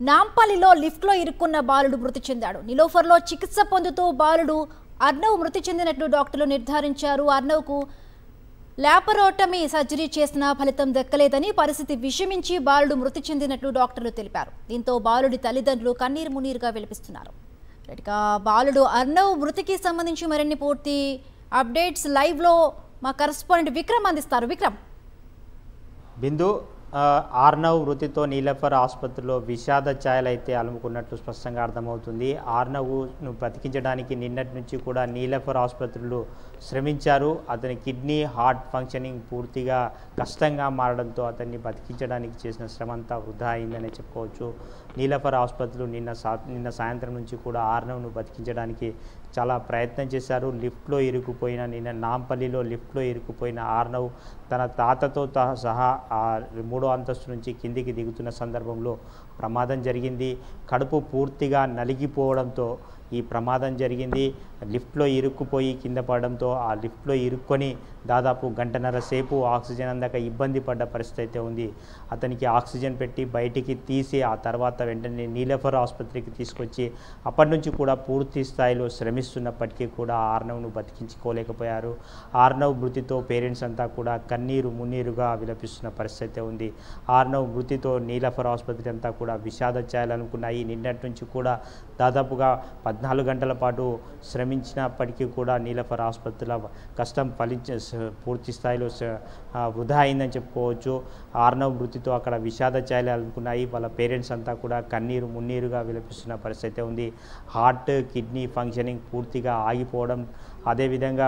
నాంపల్లిలో లిఫ్ట్లో ఇరుక్కున్న బాలుడు మృతి చెందాడు. నిలోఫర్లో చికిత్స పొందుతూ బాలుడు అర్నవ్ మృతి చెందినట్లు డాక్టర్లు నిర్ధారించారు. అర్నవ్కు ల్యాపరోటమీ సర్జరీ చేసినా ఫలితం దక్కలేదని, పరిస్థితి విషమించి బాలుడు మృతి చెందినట్లు డాక్టర్లు తెలిపారు. దీంతో బాలుడి తల్లిదండ్రులు కన్నీరు మున్నీరుగా విలపిస్తున్నారు. బాలుడు అర్నవ్ మృతికి సంబంధించి మరిన్ని పూర్తి అప్డేట్స్ లైవ్లో మా కరెస్పాండెంట్ విక్రమ్ అందిస్తారు. విక్రమ్. బిందు, ఆర్నవ్ మృతితో నీలఫర్ ఆసుపత్రిలో విషాద ఛాయలైతే అలుముకున్నట్లు స్పష్టంగా అర్థమవుతుంది. ఆర్నవ్ను బ్రతికించడానికి నిన్నటి నుంచి కూడా నీలఫర్ ఆసుపత్రులు శ్రమించారు. అతని కిడ్నీ హార్ట్ ఫంక్షనింగ్ పూర్తిగా కష్టంగా మారడంతో అతన్ని బతికించడానికి చేసిన శ్రమ అంతా వృధా అయిందనే చెప్పుకోవచ్చు. నీలఫర్ ఆసుపత్రులు నిన్న సాయంత్రం నుంచి కూడా ఆర్నవ్ను బతికించడానికి చాలా ప్రయత్నం చేశారు. లిఫ్ట్లో ఇరుక్కుపోయిన నాంపల్లిలో లిఫ్ట్లో ఇరుక్కుపోయిన ఆర్నవ్ తన తాతతో సహా 3వ అంతస్తు నుంచి కిందికి దిగుతున్న సందర్భంలో ప్రమాదం జరిగింది. కడుపు పూర్తిగా నలిగిపోవడంతో ఈ ప్రమాదం జరిగింది. లిఫ్ట్లో ఇరుక్కుపోయి కింద పడడంతో ఆ లిఫ్ట్లో ఇరుక్కొని దాదాపు గంటన్నర సేపు ఆక్సిజన్ అందక ఇబ్బంది పడ్డ పరిస్థితి అయితే ఉంది. అతనికి ఆక్సిజన్ పెట్టి బయటికి తీసి ఆ తర్వాత వెంటనే నీలఫర్ ఆసుపత్రికి తీసుకొచ్చి అప్పటి నుంచి కూడా పూర్తి స్థాయిలో శ్రమిస్తున్నప్పటికీ కూడా ఆర్నవ్ను బతికించుకోలేకపోయారు. ఆర్నవ్ మృతితో పేరెంట్స్ అంతా కూడా కన్నీరు మున్నీరుగా విలపిస్తున్న పరిస్థితి ఉంది. ఆర్నవ్ మృతితో నీలఫర్ ఆసుపత్రి అంతా కూడా విషాద ఛాయలనుకున్నాయి. నిన్నటి నుంచి కూడా దాదాపుగా 14 గంటల పాటు శ్రమించినప్పటికీ కూడా నీలఫర్ ఆసుపత్రిలో కష్టం పూర్తి స్థాయిలో వృధా అయిందని చెప్పుకోవచ్చు. ఆర్నవ్ మృతితో అక్కడ విషాద ఛాయలు అనుకున్నాయి. వాళ్ళ పేరెంట్స్ అంతా కూడా కన్నీరు మున్నీరుగా విలపిస్తున్న పరిస్థితి ఉంది. హార్ట్ కిడ్నీ ఫంక్షనింగ్ పూర్తిగా ఆగిపోవడం, అదేవిధంగా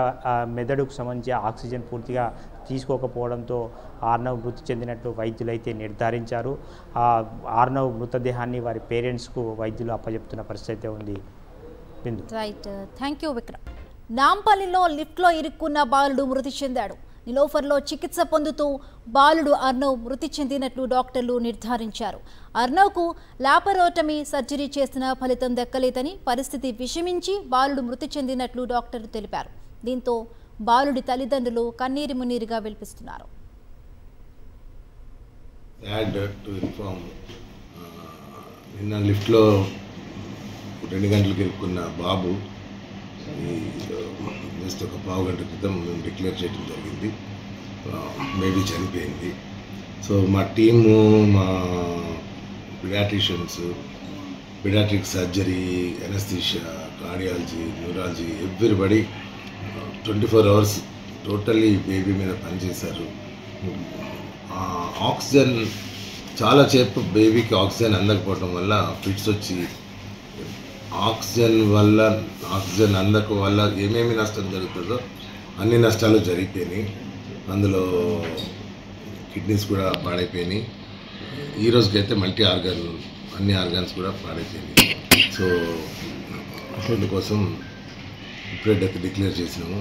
మెదడుకు సంబంధించి ఆక్సిజన్ పూర్తిగా తీసుకోకపోవడంతో ఆర్నవ్ మృతి చెందినట్లు వైద్యులైతే నిర్ధారించారు. ఆర్నవ్ మృతదేహాన్ని వారి పేరెంట్స్కు వైద్యులు అప్పచెప్తున్న పరిస్థితి ఉంది. Right, thank you Vikram. నాంపల్లిలో లిఫ్ట్లో ఇరుక్కున్న బాలుడు మృతి చెందాడు. నిలోఫర్లో చికిత్స పొందుతూ బాలుడు అర్నవ్ మృతి చెందినట్లు డాక్టర్లు నిర్ధారించారు. అర్నవ్కు ల్యాపరోటమీ సర్జరీ చేసిన ఫలితం దక్కలేదని, పరిస్థితి విషమించి బాలుడు మృతి చెందినట్లు డాక్టర్లు తెలిపారు. దీంతో బాలుడి తల్లిదండ్రులు కన్నీరు మున్నీరుగా విలపిస్తున్నారు. నిన్న లిఫ్ట్లో 2 గంటలకు ఇరుక్కున్న బాబు జస్ట్ ఒక పావు గంట క్రితం మేము డిక్లేర్ చేయడం జరిగింది. బేబీ చనిపోయింది. సో మా టీము, మా paediatricians, paediatric surgery, anaesthesia, cardiology, neurology, everybody 24 hours totally baby మీద పనిచేశారు. ఆక్సిజన్ చాలా సేపు బేబీకి ఆక్సిజన్ అందకపోవడం వల్ల ఫిట్స్ వచ్చి ఆక్సిజన్ అందక వల్ల ఏమేమి నష్టం జరుగుతుందో అన్ని నష్టాలు జరిగిపోయినాయి. అందులో కిడ్నీస్ కూడా పాడైపోయినాయి. ఈ రోజుకైతే అన్ని ఆర్గాన్స్ కూడా పాడైపోయినాయి. సో అందుకోసం ఇప్పుడే డెత్ డిక్లేర్ చేసినాము.